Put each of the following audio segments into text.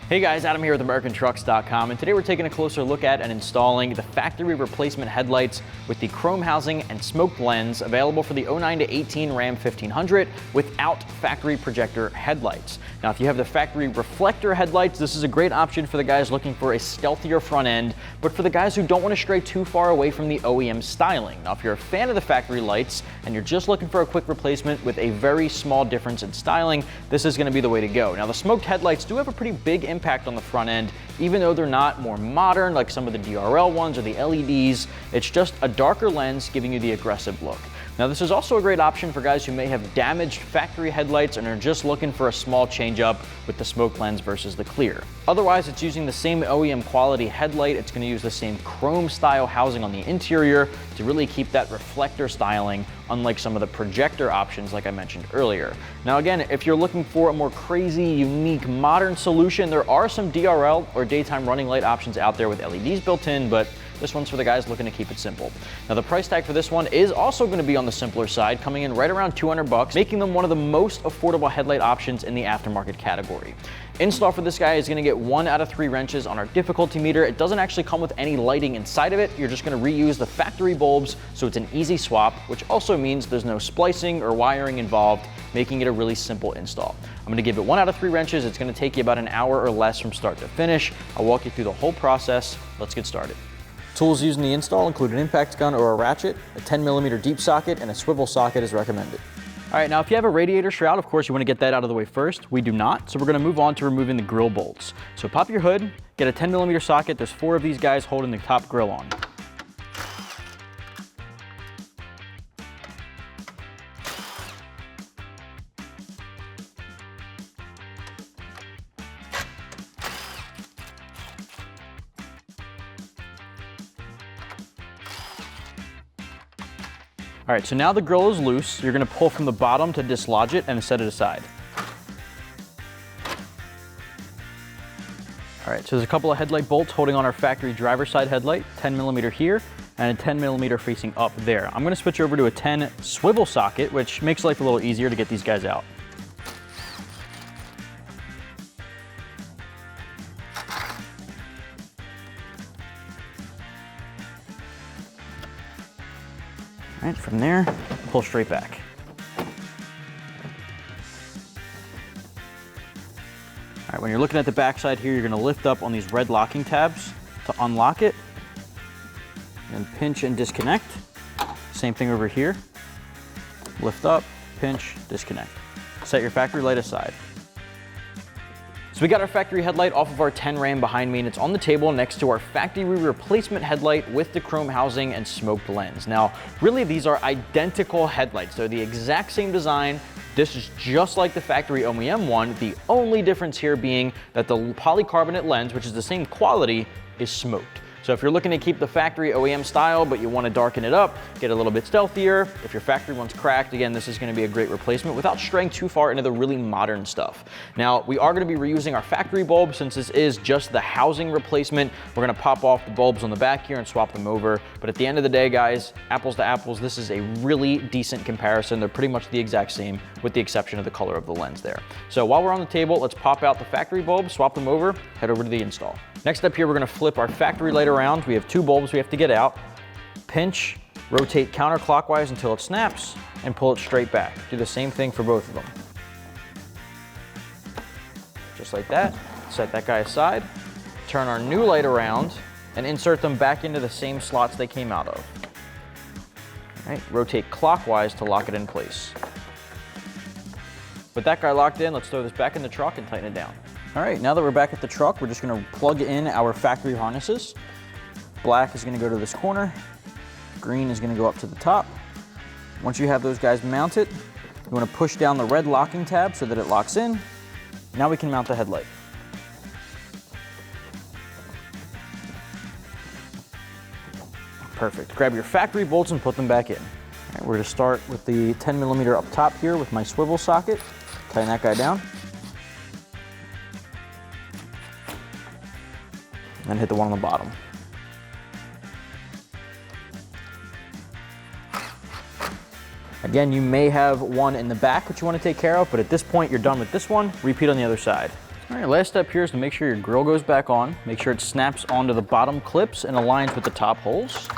Hey guys, Adam here with AmericanTrucks.com, and today we're taking a closer look at and installing the factory replacement headlights with the chrome housing and smoke blends available for the 09 to 18 Ram 1500 without factory projector headlights. Now, if you have the factory reflector headlights, this is a great option for the guys looking for a stealthier front end, but for the guys who don't want to stray too far away from the OEM styling. Now, if you're a fan of the factory lights and you're just looking for a quick replacement with a very small difference in styling, this is going to be the way to go. Now, the smoked headlights do have a pretty big impact on the front end, even though they're not more modern like some of the DRL ones or the LEDs. It's just a darker lens giving you the aggressive look. Now, this is also a great option for guys who may have damaged factory headlights and are just looking for a small change up with the smoke lens versus the clear. Otherwise, it's using the same OEM quality headlight. It's going to use the same chrome style housing on the interior to really keep that reflector styling, unlike some of the projector options like I mentioned earlier. Now again, if you're looking for a more crazy, unique, modern solution, there are some DRL or daytime running light options out there with LEDs built in, but this one's for the guys looking to keep it simple. Now, the price tag for this one is also going to be on the simpler side, coming in right around $200, making them one of the most affordable headlight options in the aftermarket category. Install for this guy is going to get 1 out of 3 wrenches on our difficulty meter. It doesn't actually come with any lighting inside of it. You're just going to reuse the factory bulbs, so it's an easy swap, which also means there's no splicing or wiring involved, making it a really simple install. I'm going to give it 1 out of 3 wrenches. It's going to take you about an hour or less from start to finish. I'll walk you through the whole process. Let's get started. Tools used in the install include an impact gun or a ratchet, a 10mm deep socket, and a swivel socket is recommended. All right, now if you have a radiator shroud, of course you want to get that out of the way first. We do not, so we're going to move on to removing the grill bolts. So pop your hood, get a 10mm socket. There's 4 of these guys holding the top grill on. All right, so now the grill is loose. You're gonna pull from the bottom to dislodge it and set it aside. All right, so there's a couple of headlight bolts holding on our factory driver's side headlight, 10mm here and a 10mm facing up there. I'm gonna switch over to a 10 swivel socket, which makes life a little easier to get these guys out. All right, from there, pull straight back. All right, when you're looking at the backside here, you're gonna lift up on these red locking tabs to unlock it, and pinch and disconnect. Same thing over here. Lift up, pinch, disconnect. Set your factory light aside. So we got our factory headlight off of our 10 Ram behind me, and it's on the table next to our factory replacement headlight with the chrome housing and smoked lens. Now, really these are identical headlights. They're the exact same design. This is just like the factory OEM one, the only difference here being that the polycarbonate lens, which is the same quality, is smoked. So if you're looking to keep the factory OEM style, but you want to darken it up, get a little bit stealthier, if your factory one's cracked, again, this is going to be a great replacement without straying too far into the really modern stuff. Now, we are going to be reusing our factory bulb since this is just the housing replacement. We're going to pop off the bulbs on the back here and swap them over. But at the end of the day, guys, apples to apples, this is a really decent comparison. They're pretty much the exact same with the exception of the color of the lens there. So while we're on the table, let's pop out the factory bulbs, swap them over, head over to the install. Next up here, we're going to flip our factory light around. We have 2 bulbs we have to get out. Pinch, rotate counterclockwise until it snaps, and pull it straight back. Do the same thing for both of them. Just like that. Set that guy aside. Turn our new light around and insert them back into the same slots they came out of. All right, rotate clockwise to lock it in place. With that guy locked in, let's throw this back in the truck and tighten it down. All right, now that we're back at the truck, we're just gonna plug in our factory harnesses. Black is gonna go to this corner. Green is gonna go up to the top. Once you have those guys mounted, you wanna push down the red locking tab so that it locks in. Now we can mount the headlight. Perfect. Grab your factory bolts and put them back in. All right, we're gonna start with the 10mm up top here with my swivel socket. Tighten that guy down. And hit the one on the bottom. Again, you may have one in the back which you want to take care of, but at this point you're done with this one. Repeat on the other side. All right, last step here is to make sure your grill goes back on. Make sure it snaps onto the bottom clips and aligns with the top holes.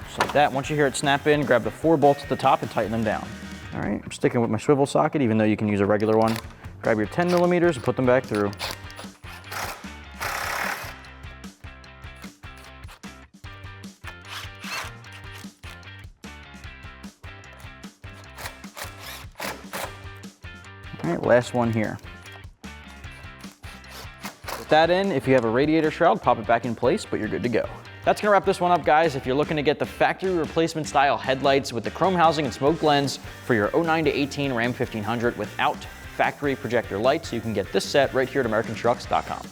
Just like that. Once you hear it snap in, grab the 4 bolts at the top and tighten them down. All right, I'm sticking with my swivel socket, even though you can use a regular one. Grab your 10 millimeters and put them back through. All right, last one here. With that in, if you have a radiator shroud, pop it back in place, but you're good to go. That's gonna wrap this one up, guys. If you're looking to get the factory replacement style headlights with the chrome housing and smoked lens for your 09 to 18 Ram 1500 without factory projector lights, you can get this set right here at AmericanTrucks.com.